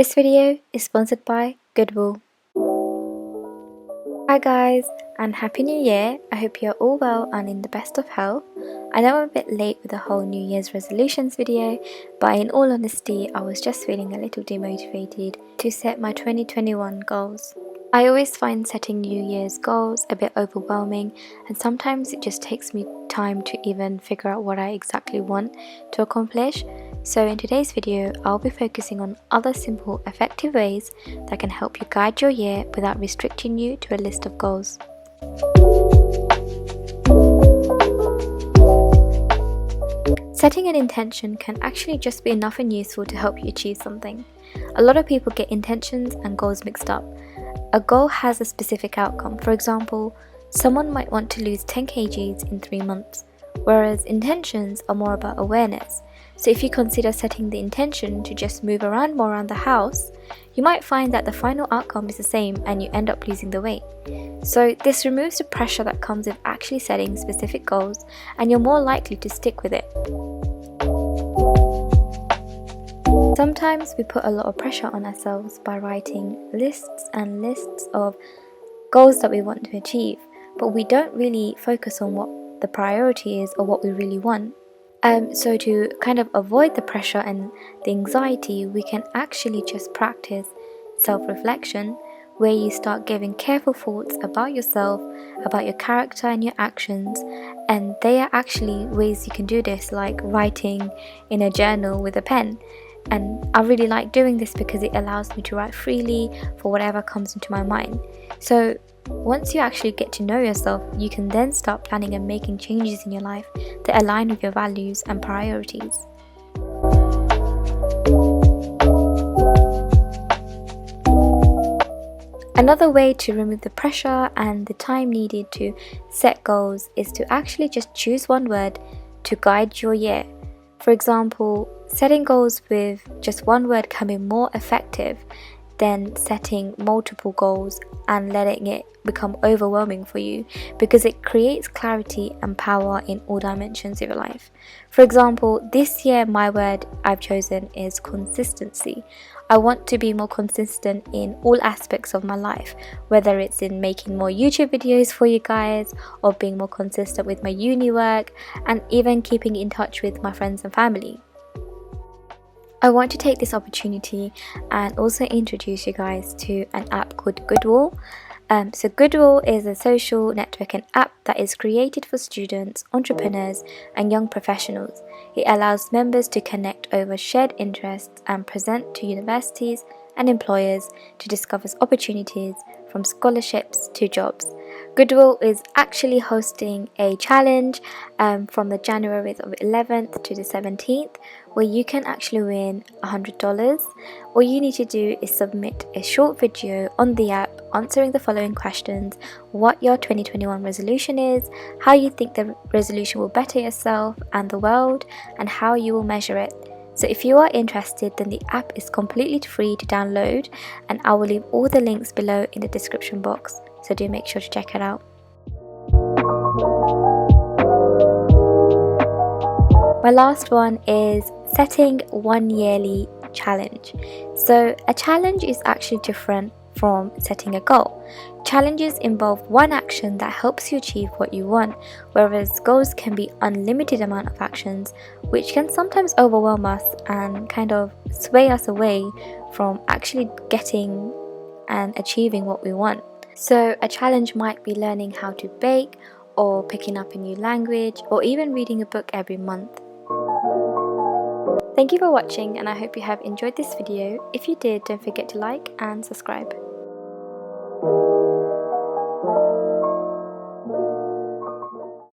This video is sponsored by Goodwill. Hi guys, and Happy New Year. I hope you're all well and in the best of health. I know I'm a bit late with the whole New Year's resolutions video, but in all honesty, I was just feeling a little demotivated to set my 2021 goals. I always find setting New Year's goals a bit overwhelming, and sometimes it just takes me time to even figure out what I exactly want to accomplish. So in today's video, I'll be focusing on other simple, effective ways that can help you guide your year without restricting you to a list of goals. Setting an intention can actually just be enough and useful to help you achieve something. A lot of people get intentions and goals mixed up. A goal has a specific outcome. For example, someone might want to lose 10 kgs in 3 months, whereas intentions are more about awareness. So if you consider setting the intention to just move around more around the house, you might find that the final outcome is the same and you end up losing the weight. So this removes the pressure that comes with actually setting specific goals, and you're more likely to stick with it. Sometimes we put a lot of pressure on ourselves by writing lists and lists of goals that we want to achieve, but we don't really focus on what the priority is or what we really want. So to kind of avoid the pressure and the anxiety, we can actually just practice self-reflection, where you start giving careful thoughts about yourself, about your character and your actions. And there are actually ways you can do this, like writing in a journal with a pen. And I really like doing this because it allows me to write freely for whatever comes into my mind. So once you actually get to know yourself, you can then start planning and making changes in your life that align with your values and priorities. Another way to remove the pressure and the time needed to set goals is to actually just choose one word to guide your year. For example, setting goals with just one word can be more effective than setting multiple goals and letting it become overwhelming for you, because it creates clarity and power in all dimensions of your life. For example, this year my word I've chosen is consistency. I want to be more consistent in all aspects of my life, whether it's in making more YouTube videos for you guys, or being more consistent with my uni work, and even keeping in touch with my friends and family. I want to take this opportunity and also introduce you guys to an app called Goodwill. So Goodwill is a social networking app that is created for students, entrepreneurs and young professionals. It allows members to connect over shared interests and present to universities and employers to discover opportunities from scholarships to jobs. Goodwill is actually hosting a challenge from the January 11th to the 17th, where you can actually win $100. All you need to do is submit a short video on the app answering the following questions: what your 2021 resolution is, how you think the resolution will better yourself and the world, and how you will measure it. So if you are interested, then the app is completely free to download, and I will leave all the links below in the description box, so do make sure to check it out. My last one is setting one yearly challenge. So a challenge is actually different from setting a goal. Challenges involve one action that helps you achieve what you want, whereas goals can be unlimited amount of actions, which can sometimes overwhelm us and kind of sway us away from actually getting and achieving what we want. So a challenge might be learning how to bake, or picking up a new language, or even reading a book every month. Thank you for watching, and I hope you have enjoyed this video. If you did, don't forget to like and subscribe.